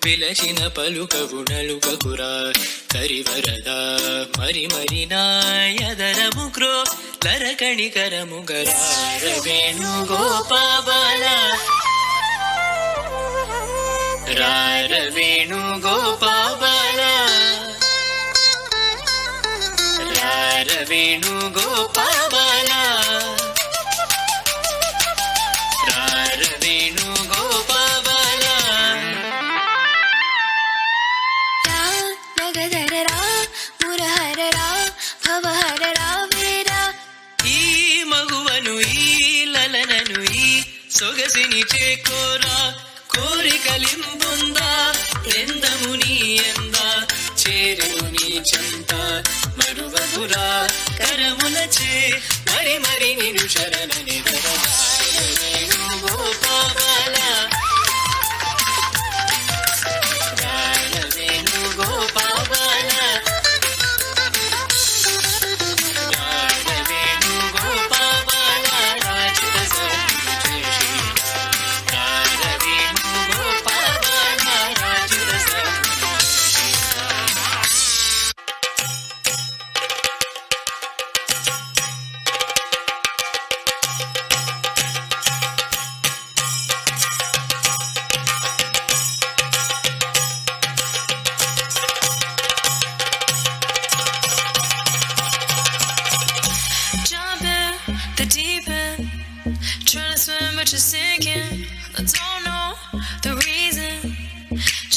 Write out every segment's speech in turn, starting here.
పిలచిన పలుకవు నలుకకురా కరివరదా మరి మరి నాయదరము క్రో లరకణికరము గరార వేణు గోపాల రార వేణు గోపాల రార వేణు గోపాల రార వేణు సొగసిని చేకోరా కోరికలింపుందా ఎందము నీ ఎంద చేరును నీ చెంత మరువగురా కరములచే మరి మరి నిను శరణని Venu Gopala Venu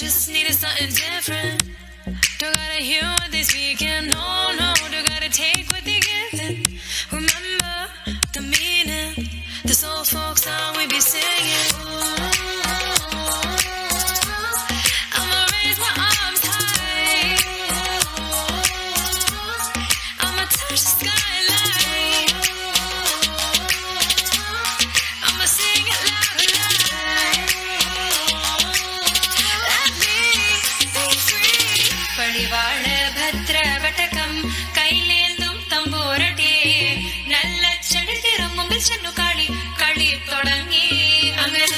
just needed something different. Don't gotta hear what they speaking, no, no. Don't gotta take what they giving. Remember the meaning, this old folk song we be singing. I'ma raise my arms high. I'ma touch the skyline. I'ma sing it loud and loud. Let me be free. പടിവാള ഭദ്രവടകം കൈലേന്തും തമ്പൂരട്ടെ നല്ല ചെടുത്തിരും മുമ്പിൽ ചെന്നു കളി കളി തുടങ്ങി അങ്ങനെ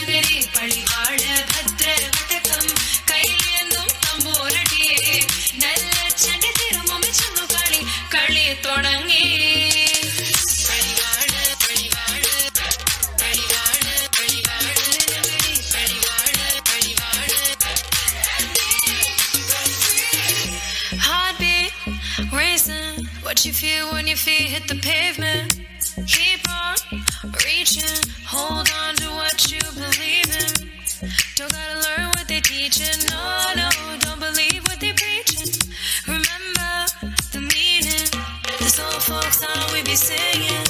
പടിവാള ഭദ്രവടകം കൈലേന്തും തമ്പൂരട്ടെ നല്ല ചെടുത്തിരും മുമ്പിൽ ചെന്നു കളി കളി തുടങ്ങി Racing, what you feel when your feet hit the pavement. Keep on reaching, hold on to what you believe in. Don't gotta learn what they're teaching, no, no, don't believe what they're preaching. Remember the meaning, this old folk song we be singing.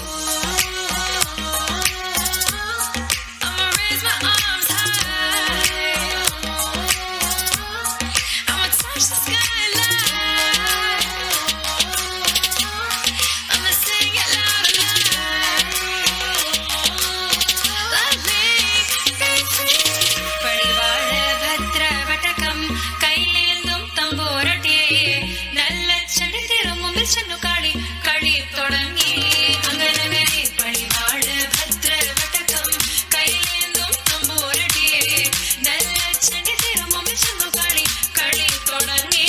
I'ma raise my arms high. I'ma touch the skyline. ചെന്നു കളി കളി തുടങ്ങി അങ്ങനെ പടിവാള ഭദ്രവടകം കൈലേന്തും തമ്പൂരട്ടെ നല്ല ചെടി തിരുമുമ്പിൽ ചെന്നു കളി കളി തുടങ്ങി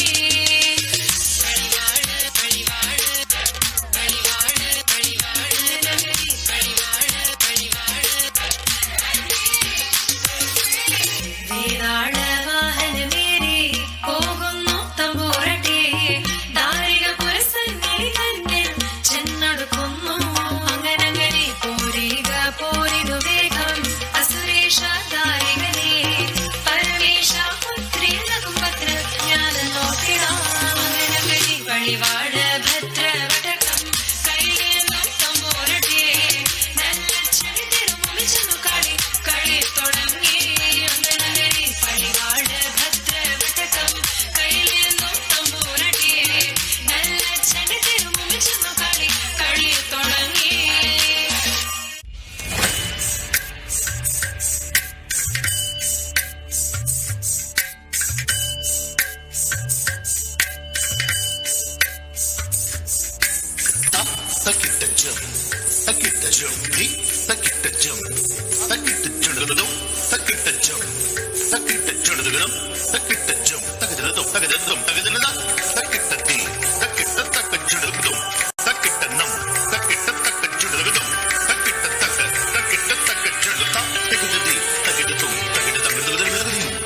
പടിവാള പടിവാള പടിവാള പടിവാള പടിവാള പടിവാള വേതാള വാഹനമേറി പോകുന്നു തമ്പൂരട്ടെ ചെന്നടുക്കുന്നു അങ്ങനങ്ങനെ പോരിക പോരിക വേഗം അസുരേഷ താരികനെ പരമേശ പുത്രിനകും പത്ര ഞാൻ നോക്കിടാം അങ്ങനങ്ങനെ പടിവാള ഭദ്രവടകം കൈലേന്തും തമ്പൂരട്ടെ നല്ല ചെടി തിരുമുമ്പിൽ ചെന്നു കളി കളി തുടങ്ങി അങ്ങനങ്ങനെ പടിവാള ഭദ്രവടകം കൈലേന്തും തമ്പൂരട്ടെ നല്ല ചെടി തിരുമുമ്പിൽ ചെന്നു കളി കളി തുടങ്ങി Takita jump, takita jump, takita jump, takita jump, takita jump, takita jump, takita jump, takita jump, takita jump, takita di, takita takita jump, takita nam, takita takita jump, takita takita takita jump, takita di, takita dum, takita takita takita takita.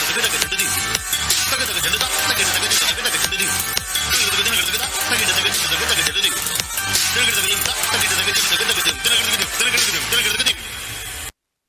Takita